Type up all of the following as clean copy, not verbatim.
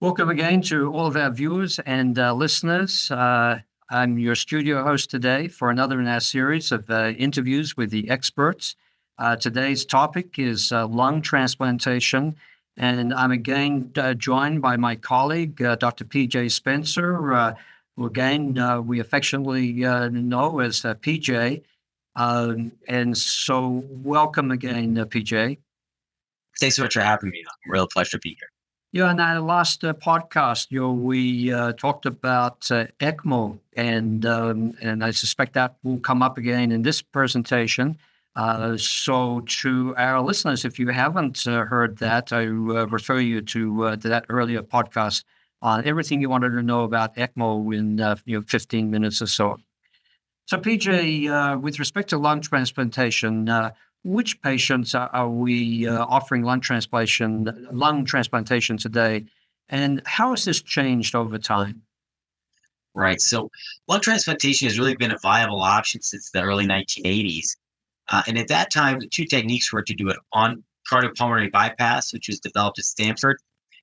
Welcome again to all of our viewers and listeners. I'm your studio host today for another in our series of interviews with the experts. Today's topic is lung transplantation, and I'm again joined by my colleague, Dr. PJ Spencer, who again we affectionately know as PJ. And so welcome again, PJ. Thanks so much for having me. Real pleasure to be here. Yeah, in our last podcast, we talked about ECMO, and I suspect that will come up again in this presentation. So, to our listeners, if you haven't heard that, I refer you to that earlier podcast on everything you wanted to know about ECMO in 15 minutes or so. So, PJ, with respect to lung transplantation, which patients are we offering lung transplantation today, and how has this changed over time? Right. So, lung transplantation has really been a viable option since the early 1980s. And at that time, the two techniques were to do it on cardiopulmonary bypass, which was developed at Stanford,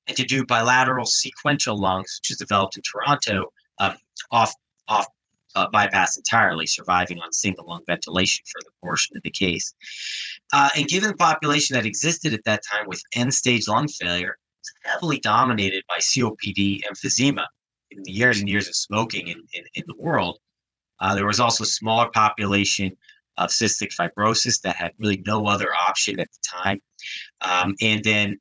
and to do bilateral sequential lungs, which was developed in Toronto, off off bypass entirely, surviving on single lung ventilation for the portion of the case. And given the population that existed at that time with end-stage lung failure, it's heavily dominated by COPD emphysema. In the years and years of smoking in the world, there was also a smaller population of cystic fibrosis that had really no other option at the time. And then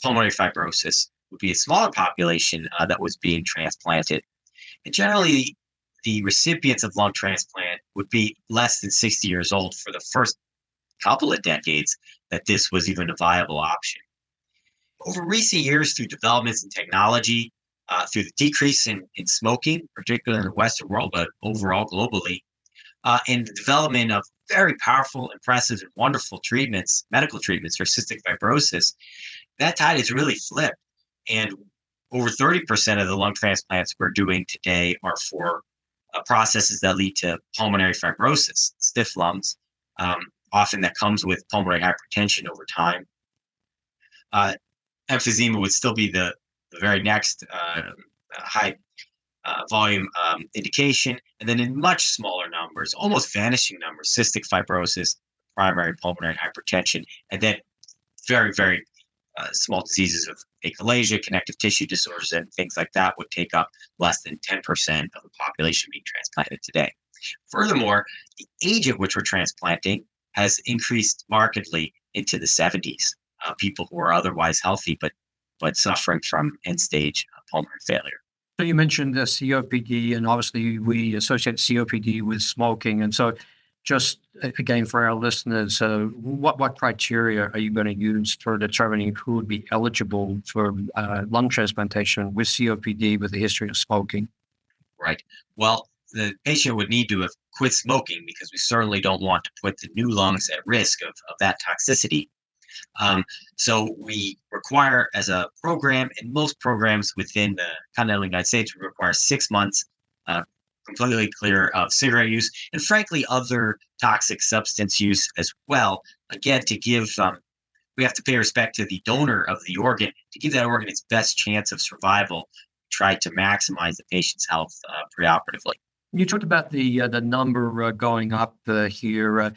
pulmonary fibrosis would be a smaller population that was being transplanted. And generally, the recipients of lung transplant would be less than 60 years old for the first couple of decades that this was even a viable option. Over recent years, through developments in technology, through the decrease in smoking, particularly in the Western world, but overall globally, and the development of very powerful, impressive, and wonderful treatments, medical treatments for cystic fibrosis, that tide has really flipped. And over 30% of the lung transplants we're doing today are for processes that lead to pulmonary fibrosis, stiff lungs. Often that comes with pulmonary hypertension over time. Emphysema would still be the very next high volume indication. And then in much smaller numbers, almost vanishing numbers, cystic fibrosis, primary pulmonary hypertension, and then very, very small diseases of achalasia, connective tissue disorders, and things like that would take up less than 10% of the population being transplanted today. Furthermore, the age at which we're transplanting has increased markedly into the 70s. People who are otherwise healthy but suffering from end-stage pulmonary failure. So you mentioned the COPD, and obviously we associate COPD with smoking. And so just again, for our listeners, what criteria are you going to use for determining who would be eligible for lung transplantation with COPD with a history of smoking? Right. Well, the patient would need to have quit smoking because we certainly don't want to put the new lungs at risk of that toxicity. So we require, as a program, and most programs within the continental United States, we require 6 months completely clear of cigarette use and, frankly, other toxic substance use as well. Again, to give, we have to pay respect to the donor of the organ to give that organ its best chance of survival. Try to maximize the patient's health preoperatively. You talked about the number going up here.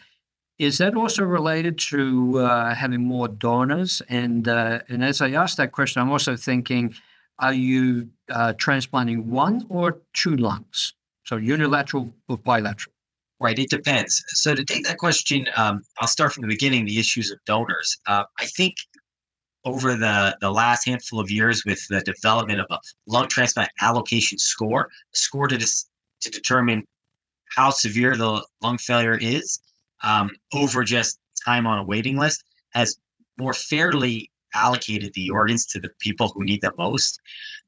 Is that also related to having more donors? And as I asked that question, I'm also thinking, are you transplanting one or two lungs? So unilateral or bilateral? Right, it depends. So to take that question, I'll start from the beginning, the issues of donors. I think over the last handful of years with the development of a lung transplant allocation score, a score to determine how severe the lung failure is, over just time on a waiting list, has more fairly allocated the organs to the people who need them most.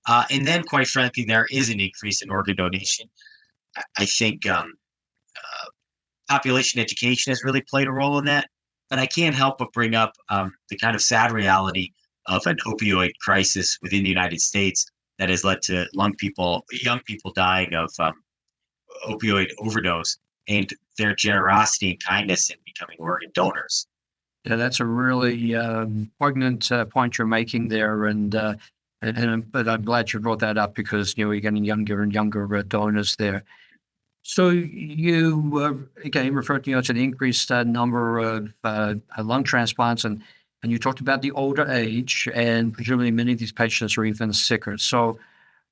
And then, quite frankly, there is an increase in organ donation. I think population education has really played a role in that. But I can't help but bring up the kind of sad reality of an opioid crisis within the United States that has led to young people dying of opioid overdose, and their generosity and kindness in becoming organ donors. Yeah, that's a really poignant point you're making there. And But I'm glad you brought that up because we're getting younger and younger donors there. So you again referred to the increased number of lung transplants, and you talked about the older age, and presumably many of these patients are even sicker. So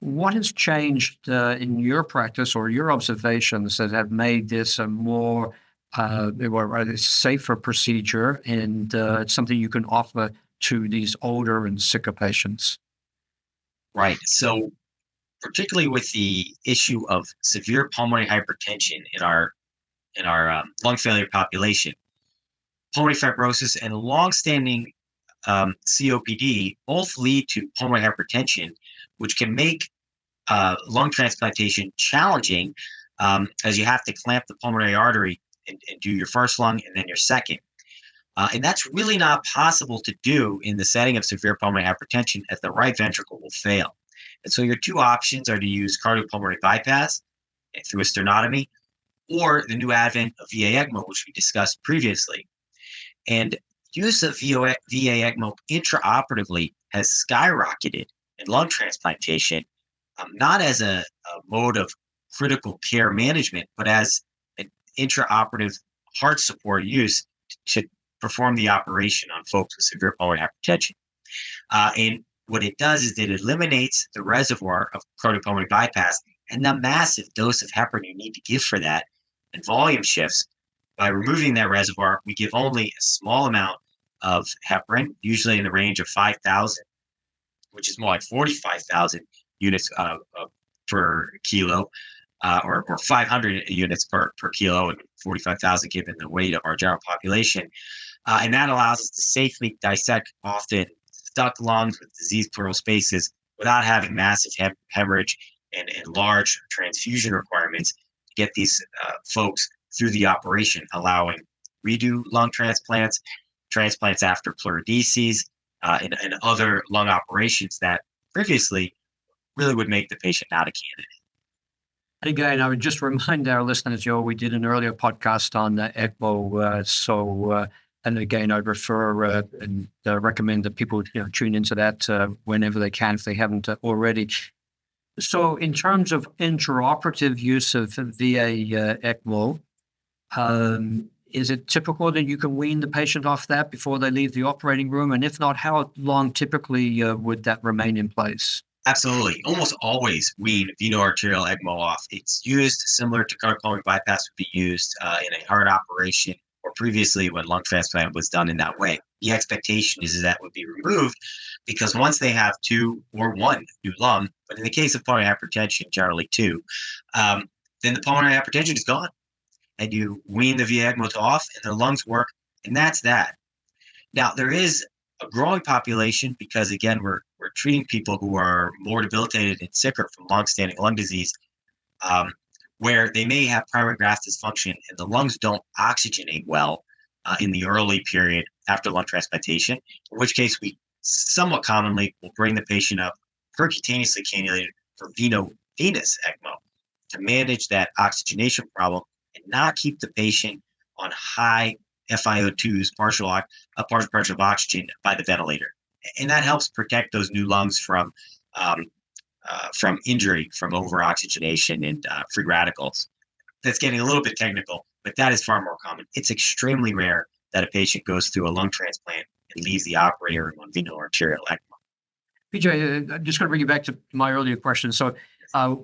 what has changed in your practice or your observations that have made this a more or a safer procedure, and it's something you can offer to these older and sicker patients? Right. So particularly with the issue of severe pulmonary hypertension in our lung failure population, pulmonary fibrosis and longstanding COPD both lead to pulmonary hypertension, which can make lung transplantation challenging, as you have to clamp the pulmonary artery and do your first lung and then your second. And that's really not possible to do in the setting of severe pulmonary hypertension, as the right ventricle will fail. And so your two options are to use cardiopulmonary bypass through a sternotomy, or the new advent of VA ECMO, which we discussed previously. And use of VA ECMO intraoperatively has skyrocketed in lung transplantation, not as a mode of critical care management, but as an intraoperative heart support use to perform the operation on folks with severe pulmonary hypertension. And what it does is it eliminates the reservoir of cardiopulmonary bypass and the massive dose of heparin you need to give for that, and volume shifts. By removing that reservoir, we give only a small amount of heparin, usually in the range of 5,000, which is more like 45,000 units per kilo, or 500 units per kilo, and 45,000 given the weight of our general population. And that allows us to safely dissect often stuck lungs with diseased pleural spaces without having massive hemorrhage and large transfusion requirements to get these folks through the operation, allowing redo lung transplants, transplants after pleurodecies, and other lung operations that previously really would make the patient not a candidate. And again, I would just remind our listeners, we did an earlier podcast on ECMO. And again, I'd refer and recommend that people tune into that whenever they can, if they haven't already. So in terms of intraoperative use of VA ECMO, is it typical that you can wean the patient off that before they leave the operating room? And if not, how long typically would that remain in place? Absolutely. Almost always wean veno-arterial ECMO off. It's used similar to cardiopulmonary bypass would be used in a heart operation, or previously when lung transplant was done in that way. The expectation is that would be removed because once they have two or one new lung, but in the case of pulmonary hypertension, generally two, then the pulmonary hypertension is gone. And you wean the VA ECMO off and their lungs work, and that's that. Now, there is a growing population because, again, we're treating people who are more debilitated and sicker from long-standing lung disease, where they may have primary graft dysfunction and the lungs don't oxygenate well in the early period after lung transplantation, in which case we somewhat commonly will bring the patient up percutaneously cannulated for venous ECMO to manage that oxygenation problem and not keep the patient on high FiO2s, partial pressure of oxygen by the ventilator. And that helps protect those new lungs from injury, from over-oxygenation and free radicals. That's getting a little bit technical, but that is far more common. It's extremely rare that a patient goes through a lung transplant and leaves the operating room on veno-arterial ECMO. PJ, I'm just going to bring you back to my earlier question. So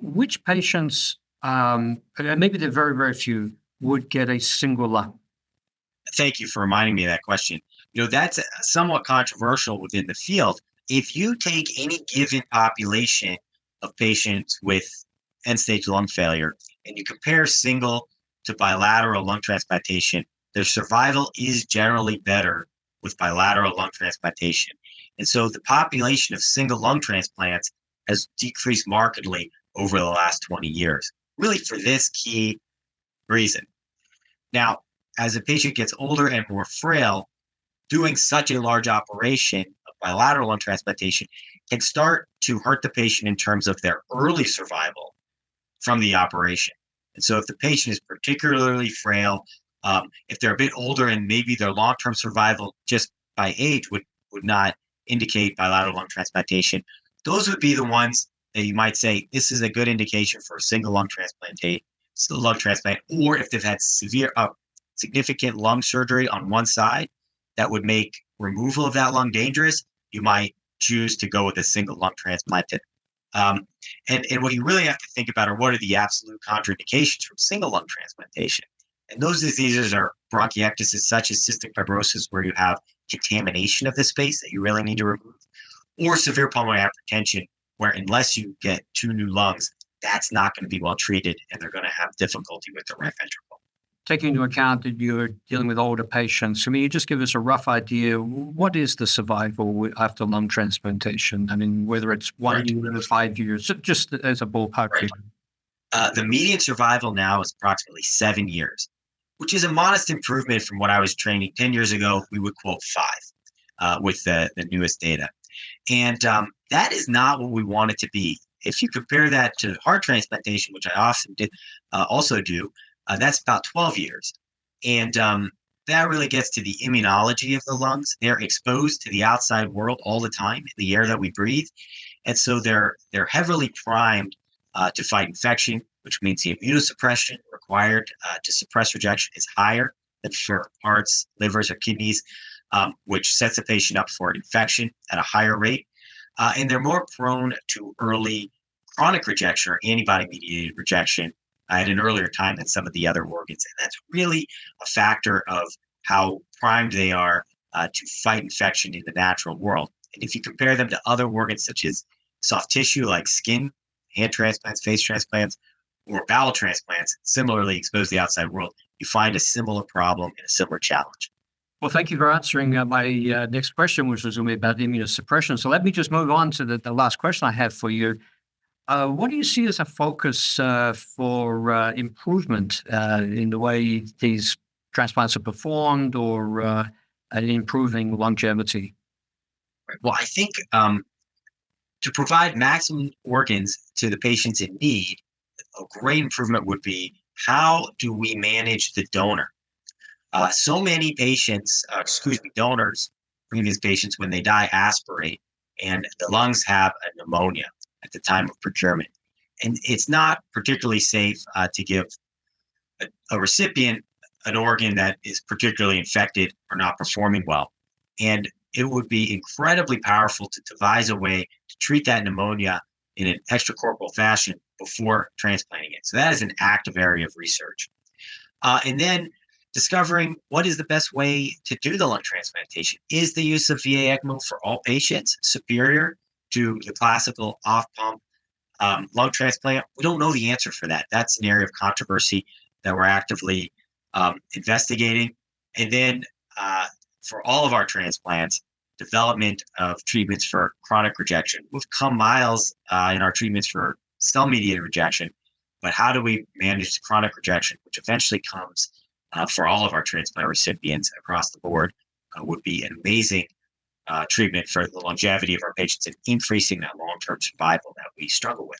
which patients, and maybe there are very, very few, would get a single lung? Thank you for reminding me of that question. That's somewhat controversial within the field. If you take any given population of patients with end-stage lung failure and you compare single to bilateral lung transplantation, their survival is generally better with bilateral lung transplantation. And so the population of single lung transplants has decreased markedly over the last 20 years, really for this key reason. Now, as a patient gets older and more frail, doing such a large operation of bilateral lung transplantation can start to hurt the patient in terms of their early survival from the operation. And so if the patient is particularly frail, if they're a bit older and maybe their long-term survival just by age would not indicate bilateral lung transplantation, those would be the ones that you might say this is a good indication for a single lung transplant, or if they've had significant lung surgery on one side that would make removal of that lung dangerous, you might choose to go with a single lung transplant. Um, and what you really have to think about are what are the absolute contraindications from single lung transplantation. And those diseases are bronchiectasis, such as cystic fibrosis, where you have contamination of the space that you really need to remove, or severe pulmonary hypertension, where unless you get two new lungs, that's not going to be well treated, and they're going to have difficulty with the right ventricle. Taking into account that you're dealing with older patients, can you just give us a rough idea, what is the survival after lung transplantation? I mean, whether it's 1 year or 5 years, just as a ballpark Right. figure. The median survival now is approximately 7 years, which is a modest improvement from what I was training 10 years ago. We would quote 5 with the newest data. And that is not what we want it to be. If you compare that to heart transplantation, which I often also do, that's about 12 years. And that really gets to the immunology of the lungs. They're exposed to the outside world all the time, the air that we breathe. And so they're heavily primed to fight infection, which means the immunosuppression required to suppress rejection is higher than for hearts, livers, or kidneys, which sets the patient up for infection at a higher rate. And they're more prone to early chronic rejection or antibody-mediated rejection at an earlier time than some of the other organs. And that's really a factor of how primed they are to fight infection in the natural world. And if you compare them to other organs such as soft tissue like skin, hand transplants, face transplants, or bowel transplants, similarly exposed to the outside world, you find a similar problem and a similar challenge. Well, thank you for answering my next question, which was going to be about immunosuppression. So let me just move on to the last question I have for you. What do you see as a focus for improvement in the way these transplants are performed or improving longevity? Well, I think to provide maximum organs to the patients in need, a great improvement would be how do we manage the donor? So many patients, donors, previous patients, when they die, aspirate, and the lungs have a pneumonia at the time of procurement. And it's not particularly safe to give a recipient an organ that is particularly infected or not performing well. And it would be incredibly powerful to devise a way to treat that pneumonia in an extracorporeal fashion before transplanting it. So that is an active area of research. And then discovering what is the best way to do the lung transplantation. Is the use of VA ECMO for all patients superior to the classical off-pump lung transplant? We don't know the answer for that. That's an area of controversy that we're actively investigating. And then for all of our transplants, development of treatments for chronic rejection. We've come miles in our treatments for cell-mediated rejection, but how do we manage chronic rejection, which eventually comes for all of our transplant recipients across the board, would be an amazing treatment for the longevity of our patients and increasing that long-term survival that we struggle with.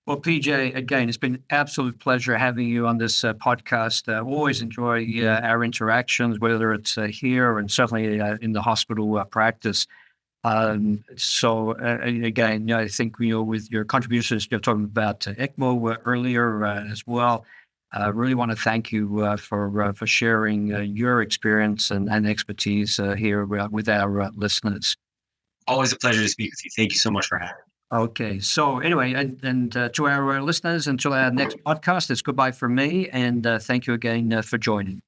Well, PJ, again, it's been an absolute pleasure having you on this podcast. Always enjoy our interactions, whether it's here and certainly in the hospital practice. Again, I think, with your contributions, you're talking about ECMO earlier as well. I really want to thank you for sharing your experience and expertise here with our listeners. Always a pleasure to speak with you. Thank you so much for having me. Okay. So anyway, and to our listeners, until our next podcast, it's goodbye from me. And thank you again for joining.